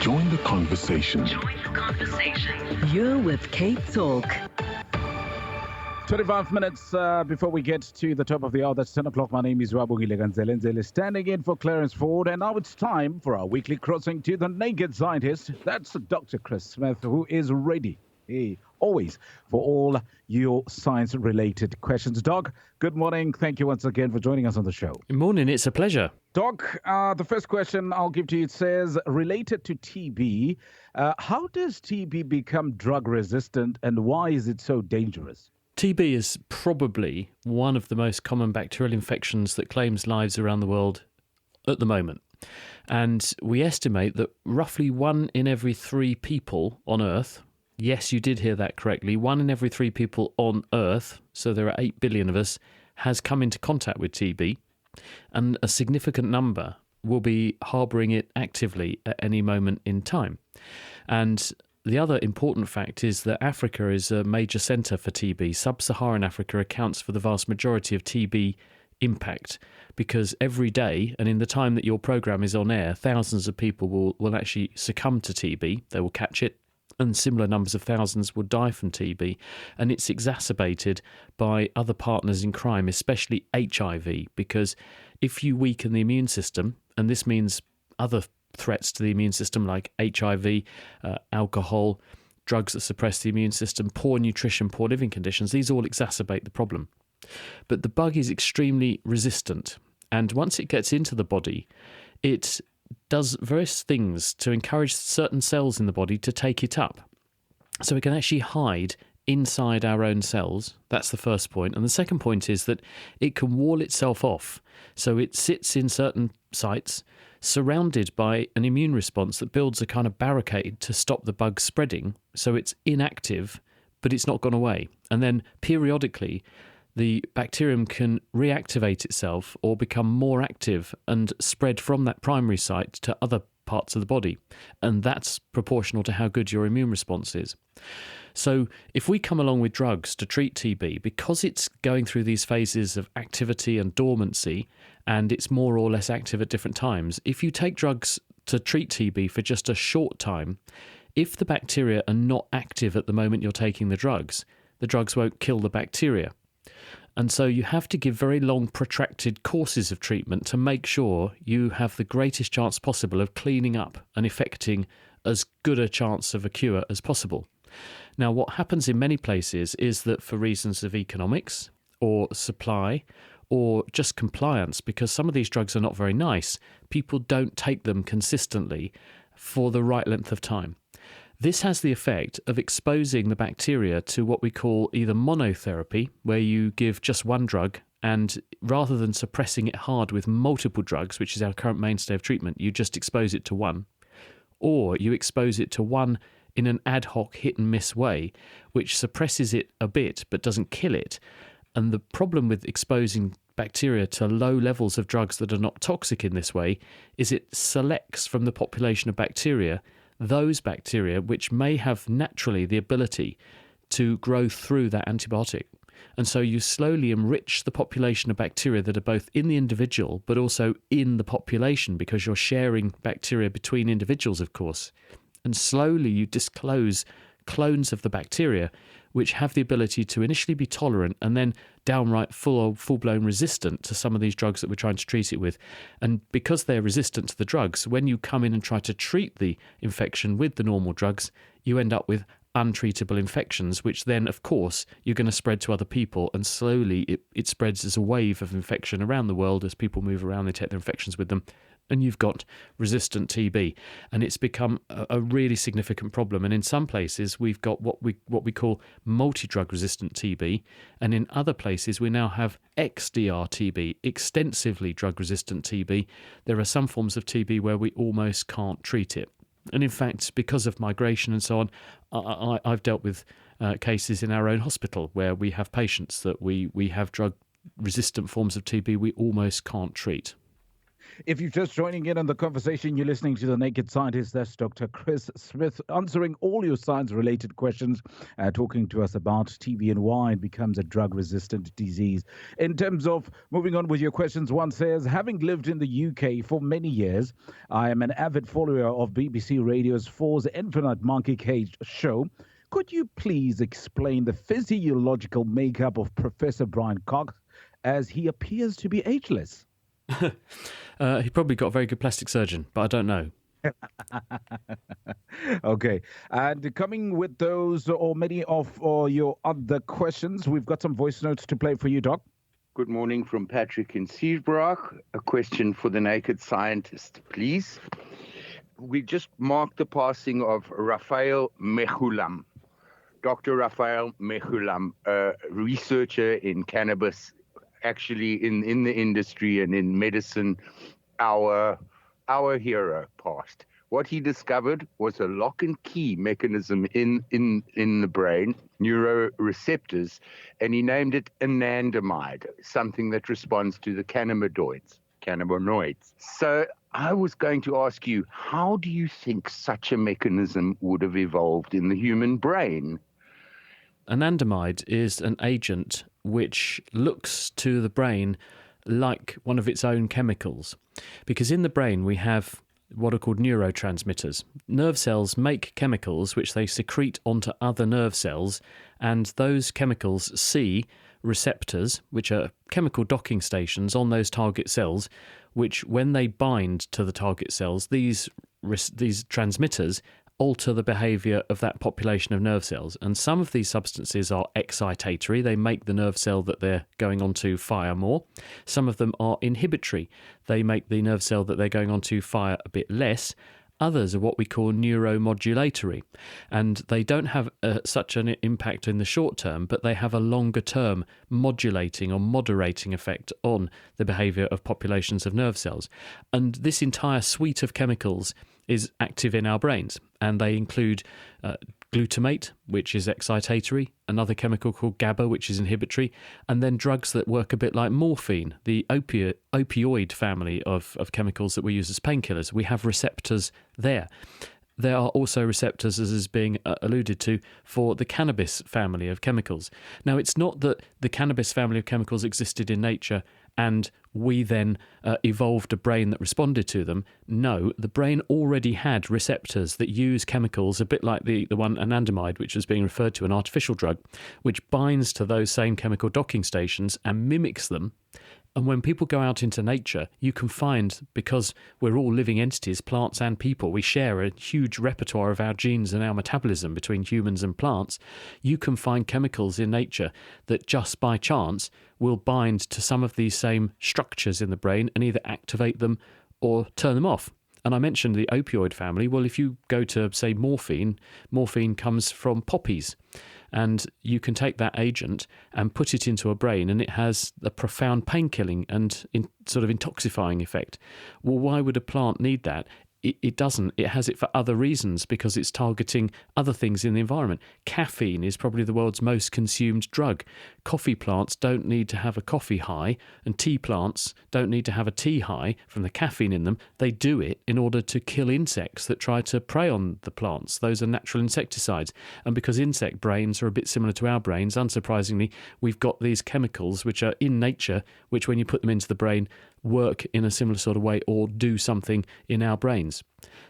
Join the conversation. You're with Cape Talk. 25 minutes before we get to the top of the hour. That's 10 o'clock. My name is Wabugile Ganzelenzele, standing in for Clarence Ford. And now it's time for our weekly crossing to the naked scientist. That's Dr. Chris Smith, who is ready, always, for all your science-related questions. Doc, good morning. Thank you once again for joining us on the show. Good morning. It's a pleasure. Doc, the first question I'll give to you, it says, related to TB, how does TB become drug-resistant and why is it so dangerous? TB is probably one of the most common bacterial infections that claims lives around the world at the moment. And we estimate that roughly 1 in every 3 people on Earth, yes, you did hear that correctly, 1 in every 3 people on Earth, so there are 8 billion of us, has come into contact with TB. And a significant number will be harbouring it actively at any moment in time. And the other important fact is that Africa is a major centre for TB. Sub-Saharan Africa accounts for the vast majority of TB impact because every day, and in the time that your programme is on air, thousands of people will actually succumb to TB. They will catch it, and similar numbers of thousands will die from TB. And it's exacerbated by other partners in crime, especially HIV, because if you weaken the immune system, and this means other threats to the immune system like HIV, alcohol, drugs that suppress the immune system, poor nutrition, poor living conditions, these all exacerbate the problem. But the bug is extremely resistant, and once it gets into the body, it does various things to encourage certain cells in the body to take it up. So it can actually hide inside our own cells. That's the first point. And the second point is that it can wall itself off. So it sits in certain sites surrounded by an immune response that builds a kind of barricade to stop the bug spreading. So it's inactive, but it's not gone away. And then periodically, the bacterium can reactivate itself or become more active and spread from that primary site to other parts of the body. And that's proportional to how good your immune response is. So if we come along with drugs to treat TB, because it's going through these phases of activity and dormancy, and it's more or less active at different times, if you take drugs to treat TB for just a short time, if the bacteria are not active at the moment you're taking the drugs won't kill the bacteria. And so you have to give very long, protracted courses of treatment to make sure you have the greatest chance possible of cleaning up and effecting as good a chance of a cure as possible. Now, what happens in many places is that for reasons of economics or supply or just compliance, because some of these drugs are not very nice, people don't take them consistently for the right length of time. This has the effect of exposing the bacteria to what we call either monotherapy, where you give just one drug, and rather than suppressing it hard with multiple drugs, which is our current mainstay of treatment, you just expose it to one, or you expose it to one in an ad hoc hit and miss way, which suppresses it a bit but doesn't kill it. And the problem with exposing bacteria to low levels of drugs that are not toxic in this way is it selects from the population of bacteria those bacteria which may have naturally the ability to grow through that antibiotic. And so you slowly enrich the population of bacteria that are both in the individual but also in the population, because you're sharing bacteria between individuals, of course. And slowly you disclose clones of the bacteria which have the ability to initially be tolerant and then downright full-blown resistant to some of these drugs that we're trying to treat it with. And because they're resistant to the drugs, when you come in and try to treat the infection with the normal drugs, you end up with untreatable infections, which then, of course, you're going to spread to other people, and slowly it spreads as a wave of infection around the world as people move around, they take their infections with them, and you've got resistant TB. And it's become a really significant problem. And in some places, we've got what we call multi-drug resistant TB. And in other places, we now have XDR TB, extensively drug-resistant TB. There are some forms of TB where we almost can't treat it. And in fact, because of migration and so on, I've dealt with cases in our own hospital where we have patients that we have drug-resistant forms of TB we almost can't treat. If you're just joining in on the conversation, you're listening to The Naked Scientist. That's Dr. Chris Smith answering all your science-related questions, talking to us about TB and why it becomes a drug-resistant disease. In terms of moving on with your questions, one says, having lived in the UK for many years, I am an avid follower of BBC Radio's Four's Infinite Monkey Cage show. Could you please explain the physiological makeup of Professor Brian Cox, as he appears to be ageless? He probably got a very good plastic surgeon, but I don't know. Okay. And coming with those or many of your other questions, we've got some voice notes to play for you, Doc. Good morning from Patrick in Seabrook. A question for the Naked Scientist, please. We just marked the passing of Raphael Mechoulam. Dr. Raphael Mechoulam, a researcher in cannabis, actually in the industry and in medicine, our hero passed. What he discovered was a lock and key mechanism in the brain, neuroreceptors, and he named it anandamide, something that responds to the cannabinoids. So I was going to ask you, how do you think such a mechanism would have evolved in the human brain? Anandamide is an agent which looks to the brain like one of its own chemicals. Because in the brain we have what are called neurotransmitters. Nerve cells make chemicals which they secrete onto other nerve cells, and those chemicals see receptors, which are chemical docking stations on those target cells, which when they bind to the target cells, these transmitters alter the behaviour of that population of nerve cells. And some of these substances are excitatory. They make the nerve cell that they're going on to fire more. Some of them are inhibitory. They make the nerve cell that they're going on to fire a bit less. Others are what we call neuromodulatory, and they don't have such an impact in the short term, but they have a longer term modulating or moderating effect on the behaviour of populations of nerve cells. And this entire suite of chemicals is active in our brains, and they include glutamate, which is excitatory, another chemical called GABA, which is inhibitory, and then drugs that work a bit like morphine, the opioid family of chemicals that we use as painkillers. We have receptors there. There are also receptors, as is being alluded to, for the cannabis family of chemicals. Now, it's not that the cannabis family of chemicals existed in nature and we then evolved a brain that responded to them. No, the brain already had receptors that use chemicals, a bit like the one anandamide, which was being referred to, an artificial drug, which binds to those same chemical docking stations and mimics them. And when people go out into nature, you can find, because we're all living entities, plants and people, we share a huge repertoire of our genes and our metabolism between humans and plants, you can find chemicals in nature that just by chance will bind to some of these same structures in the brain and either activate them or turn them off. And I mentioned the opioid family. Well, if you go to, say, morphine comes from poppies. And you can take that agent and put it into a brain, and it has a profound painkilling and sort of intoxifying effect. Well, why would a plant need that? It doesn't. It has it for other reasons, because it's targeting other things in the environment. Caffeine is probably the world's most consumed drug. Coffee plants don't need to have a coffee high, and tea plants don't need to have a tea high from the caffeine in them. They do it in order to kill insects that try to prey on the plants. Those are natural insecticides. And because insect brains are a bit similar to our brains, unsurprisingly, we've got these chemicals which are in nature, which when you put them into the brain, work in a similar sort of way or do something in our brains.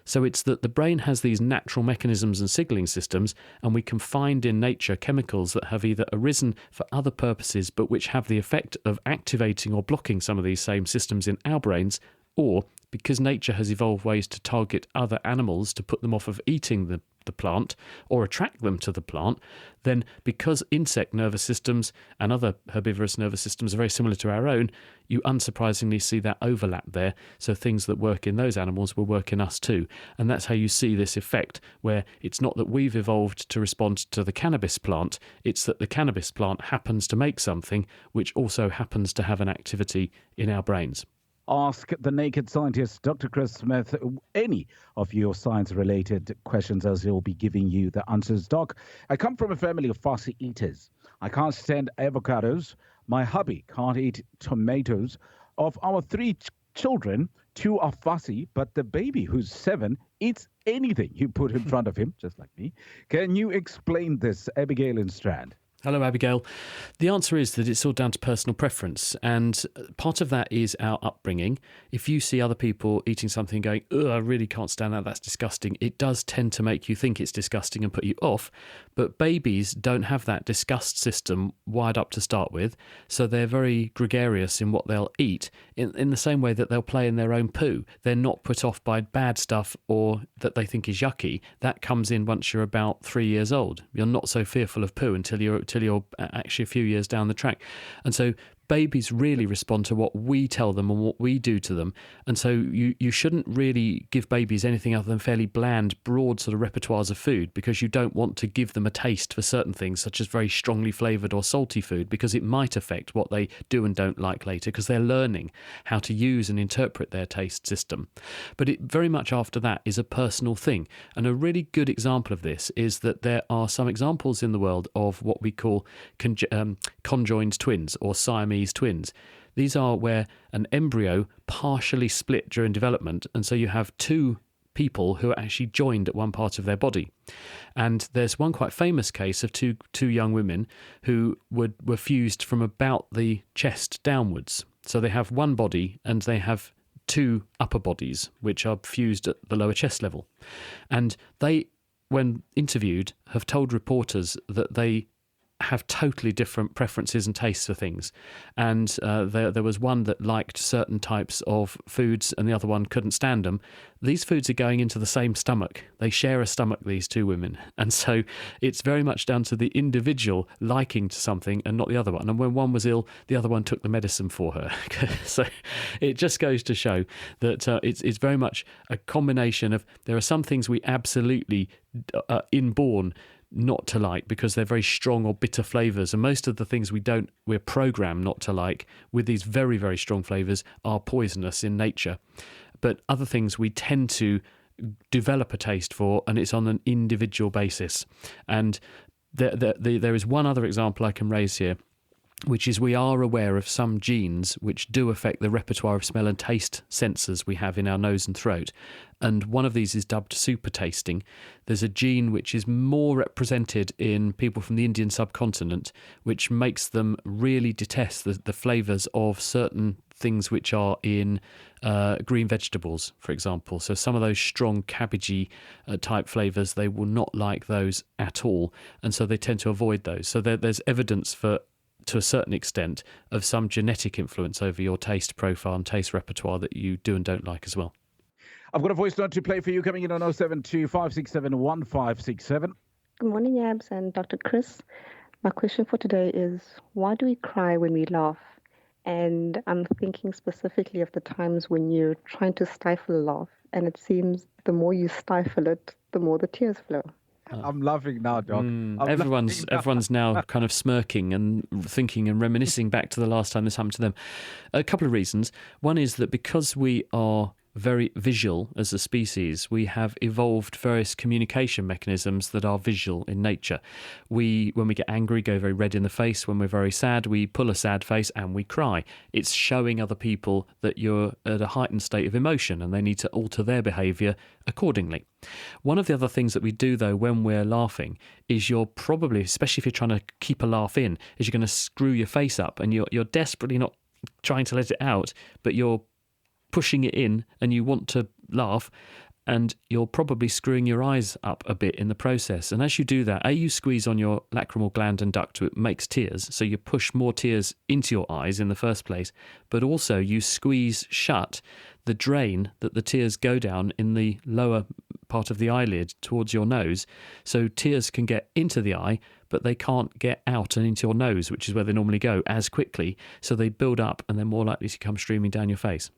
So it's that the brain has these natural mechanisms and signaling systems, and we can find in nature chemicals that have either arisen for other purposes but which have the effect of activating or blocking some of these same systems in our brains, or because nature has evolved ways to target other animals to put them off of eating the plant or attract them to the plant, then because insect nervous systems and other herbivorous nervous systems are very similar to our own, you unsurprisingly see that overlap there. So things that work in those animals will work in us too. And that's how you see this effect, where it's not that we've evolved to respond to the cannabis plant, it's that the cannabis plant happens to make something which also happens to have an activity in our brains. Ask the Naked Scientist, Dr. Chris Smith, any of your science-related questions, as he'll be giving you the answers. Doc, I come from a family of fussy eaters. I can't stand avocados. My hubby can't eat tomatoes. Of our three children, two are fussy, but the baby who's 7 eats anything you put in front of him, just like me. Can you explain this, Abigail in Strand? Hello, Abigail. The answer is that it's all down to personal preference, and part of that is our upbringing. If you see other people eating something and going, "Ugh, I really can't stand that, that's disgusting," it does tend to make you think it's disgusting and put you off. But babies don't have that disgust system wired up to start with, so they're very gregarious in what they'll eat, in the same way that they'll play in their own poo. They're not put off by bad stuff or that they think is yucky. That comes in once you're about 3 years old. You're not so fearful of poo until you're actually a few years down the track. And so babies really respond to what we tell them and what we do to them. And so you shouldn't really give babies anything other than fairly bland, broad sort of repertoires of food, because you don't want to give them a taste for certain things, such as very strongly flavoured or salty food, because it might affect what they do and don't like later, because they're learning how to use and interpret their taste system. But it very much after that is a personal thing. And a really good example of this is that there are some examples in the world of what we call conjoined twins or Siamese twins. These are where an embryo partially split during development, and so you have two people who are actually joined at one part of their body. And there's one quite famous case of two young women who were fused from about the chest downwards. So they have one body and they have two upper bodies which are fused at the lower chest level. And they, when interviewed, have told reporters that they have totally different preferences and tastes for things. And there was one that liked certain types of foods and the other one couldn't stand them. These foods are going into the same stomach. They share a stomach, these two women. And so it's very much down to the individual liking to something and not the other one. And when one was ill, the other one took the medicine for her. So it just goes to show that it's very much a combination of, there are some things we absolutely inborn not to like because they're very strong or bitter flavours, and most of the things we're programmed not to like with these very, very strong flavours are poisonous in nature. But other things we tend to develop a taste for, and it's on an individual basis. And there is one other example I can raise here, which is we are aware of some genes which do affect the repertoire of smell and taste sensors we have in our nose and throat. And one of these is dubbed super tasting. There's a gene which is more represented in people from the Indian subcontinent, which makes them really detest the flavours of certain things which are in green vegetables, for example. So some of those strong cabbagey type flavours, they will not like those at all. And so they tend to avoid those. So there's evidence for, to a certain extent, of some genetic influence over your taste profile and taste repertoire that you do and don't like as well. I've got a voice note to play for you coming in on 072-567-1567. Good morning, Yabs and Dr. Chris. My question for today is, why do we cry when we laugh? And I'm thinking specifically of the times when you're trying to stifle a laugh, and it seems the stifle it, the more the tears flow. I'm laughing now, Doc. Everyone's now kind of smirking and thinking and reminiscing back to the last time this happened to them. A couple of reasons. One is that because we are very visual as a species, we have evolved various communication mechanisms that are visual in nature. When we get angry, go very red in the face. When we're very sad, we pull a sad face and we cry. It's showing other people that you're at a heightened state of emotion and they need to alter their behaviour accordingly. One of the other things that we do, though, when we're laughing is you're probably, especially if you're trying to keep a laugh in, is you're going to screw your face up and you're desperately not trying to let it out, but you're pushing it in and you want to laugh, and you're probably screwing your eyes up a bit in the process. And as you do that, you squeeze on your lacrimal gland and duct, it makes tears, so you push more tears into your eyes in the first place, but also you squeeze shut the drain that the tears go down in the lower part of the eyelid towards your nose, so tears can get into the eye, but they can't get out and into your nose, which is where they normally go, as quickly, so they build up and they're more likely to come streaming down your face.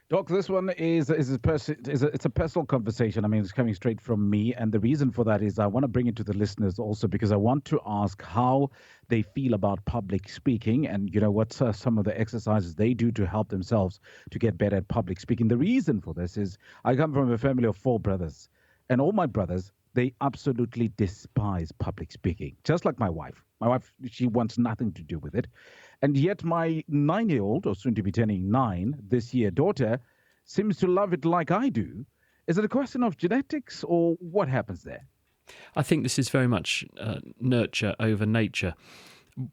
Doc, this one is a personal conversation. I mean, it's coming straight from me. And the reason for that is I want to bring it to the listeners also because I want to ask how they feel about public speaking and, what some of the exercises they do to help themselves to get better at public speaking. The reason for this is I come from a family of 4 brothers, and all my brothers, they absolutely despise public speaking, just like my wife. My wife, she wants nothing to do with it. And yet my 9-year-old, or soon to be turning 9 this year, daughter seems to love it like I do. Is it a question of genetics or what happens there? I think this is very much nurture over nature.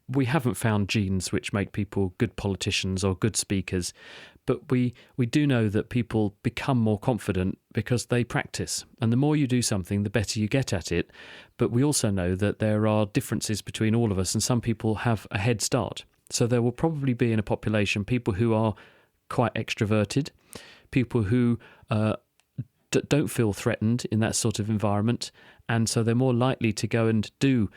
We haven't found genes which make people good politicians or good speakers, but we do know that people become more confident because they practice. And the more you do something, the better you get at it. But we also know that there are differences between all of us, and some people have a head start. So there will probably be in a population people who are quite extroverted, people who don't feel threatened in that sort of environment, and so they're more likely to go and do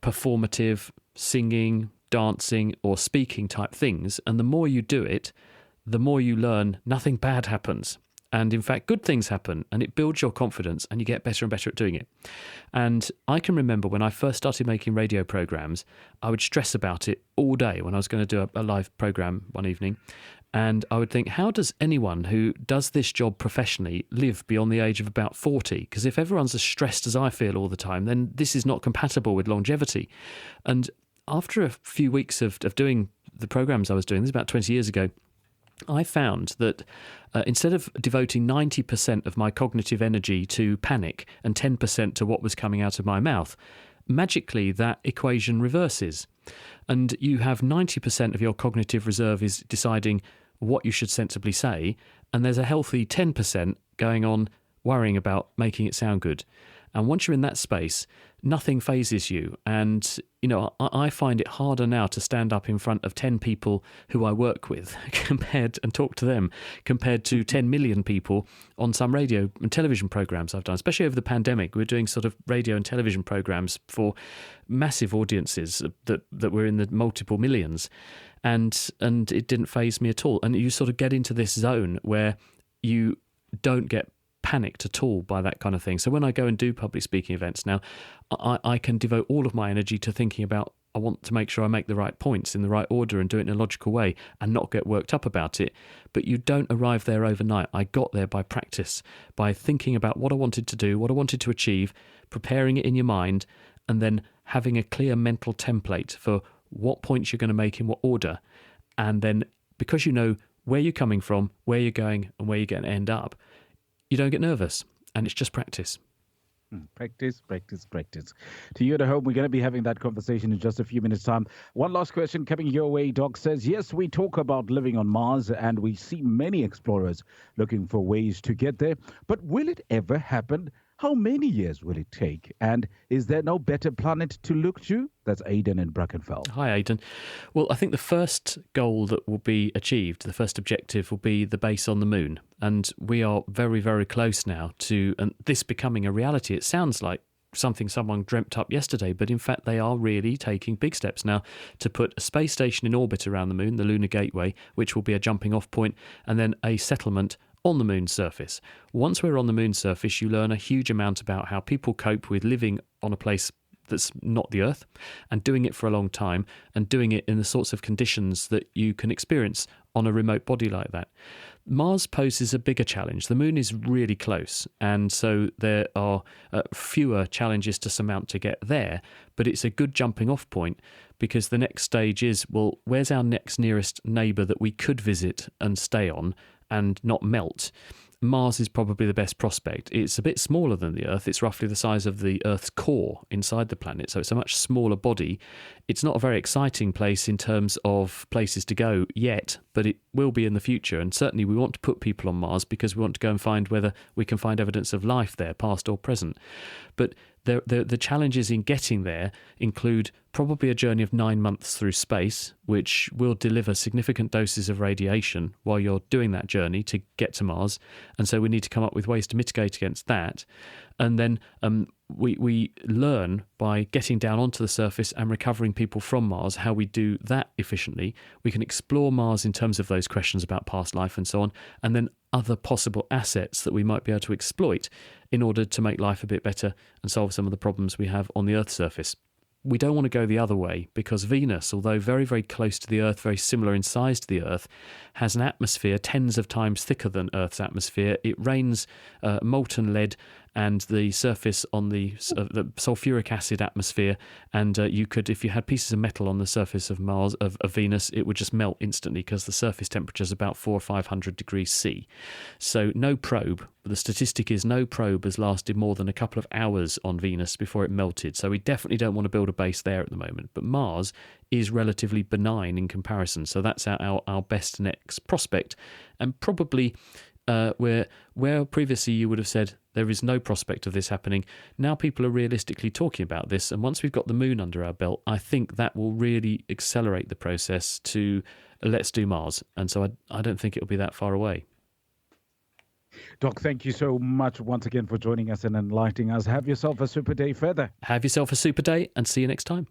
performative singing, dancing or speaking type things. And the more you do it, the more you learn nothing bad happens. And in fact, good things happen, and it builds your confidence and you get better and better at doing it. And I can remember when I first started making radio programs, I would stress about it all day when I was going to do a live program one evening. And I would think, how does anyone who does this job professionally live beyond the age of about 40? Because if everyone's as stressed as I feel all the time, then this is not compatible with longevity. And after a few weeks of doing the programs I was doing, this is about 20 years ago, I found that instead of devoting 90% of my cognitive energy to panic and 10% to what was coming out of my mouth, magically that equation reverses. And you have 90% of your cognitive reserve is deciding what you should sensibly say, and there's a healthy 10% going on worrying about making it sound good. And once you're in that space, nothing phases you. And, I find it harder now to stand up in front of 10 people who I work with and talk to them compared to 10 million people on some radio and television programs I've done, especially over the pandemic. We're doing sort of radio and television programs for massive audiences that were in the multiple millions. And it didn't faze me at all. And you sort of get into this zone where you don't get panicked at all by that kind of thing. So when I go and do public speaking events now, I can devote all of my energy to thinking about, I want to make sure I make the right points in the right order and do it in a logical way and not get worked up about it. But you don't arrive there overnight. I got there by practice, by thinking about what I wanted to do, what I wanted to achieve, preparing it in your mind, and then having a clear mental template for what points you're going to make in what order. And then because you know where you're coming from, where you're going, and where you're going to end up, you don't get nervous, and it's just practice. Practice, practice, practice. To you at home, we're going to be having that conversation in just a few minutes' time. One last question coming your way. Doc says, yes, we talk about living on Mars, and we see many explorers looking for ways to get there. But will it ever happen? How many years will it take? And is there no better planet to look to? That's Aidan in Brackenfell. Hi, Aidan. Well, I think the first goal that will be achieved, the first objective, will be the base on the moon. And we are very, very close now to this becoming a reality. It sounds like something someone dreamt up yesterday, but in fact they are really taking big steps now to put a space station in orbit around the moon, the Lunar Gateway, which will be a jumping off point, and then a settlement on the moon's surface. Once we're on the moon's surface, you learn a huge amount about how people cope with living on a place that's not the Earth and doing it for a long time and doing it in the sorts of conditions that you can experience on a remote body like that. Mars poses a bigger challenge. The moon is really close, and so there are fewer challenges to surmount to get there, but it's a good jumping off point because the next stage is, well, where's our next nearest neighbour that we could visit and stay on and not melt? Mars is probably the best prospect. It's a bit smaller than the Earth. It's roughly the size of the Earth's core inside the planet, so it's a much smaller body. It's not a very exciting place in terms of places to go yet, but it will be in the future. And certainly we want to put people on Mars because we want to go and find whether we can find evidence of life there, past or present. But the challenges in getting there include probably a journey of 9 months through space, which will deliver significant doses of radiation while you're doing that journey to get to Mars. And so we need to come up with ways to mitigate against that. And then we learn by getting down onto the surface and recovering people from Mars how we do that efficiently. We can explore Mars in terms of those questions about past life and so on, and then other possible assets that we might be able to exploit in order to make life a bit better and solve some of the problems we have on the Earth's surface. We don't want to go the other way because Venus, although very, very close to the Earth, very similar in size to the Earth, has an atmosphere tens of times thicker than Earth's atmosphere. It rains molten lead and the surface on the sulfuric acid atmosphere, and you could, if you had pieces of metal on the surface of Mars, of Venus, it would just melt instantly because the surface temperature is about 400 or 500 degrees C. So no probe, the statistic is no probe has lasted more than a couple of hours on Venus before it melted. So we definitely don't want to build a base there at the moment. But Mars is relatively benign in comparison. So that's our best next prospect. And probably where previously you would have said there is no prospect of this happening, now people are realistically talking about this. And once we've got the moon under our belt, I think that will really accelerate the process to let's do Mars. And so I don't think it'll be that far away. Doc, thank you so much once again for joining us and enlightening us. Have yourself a super day further. Have yourself a super day and see you next time.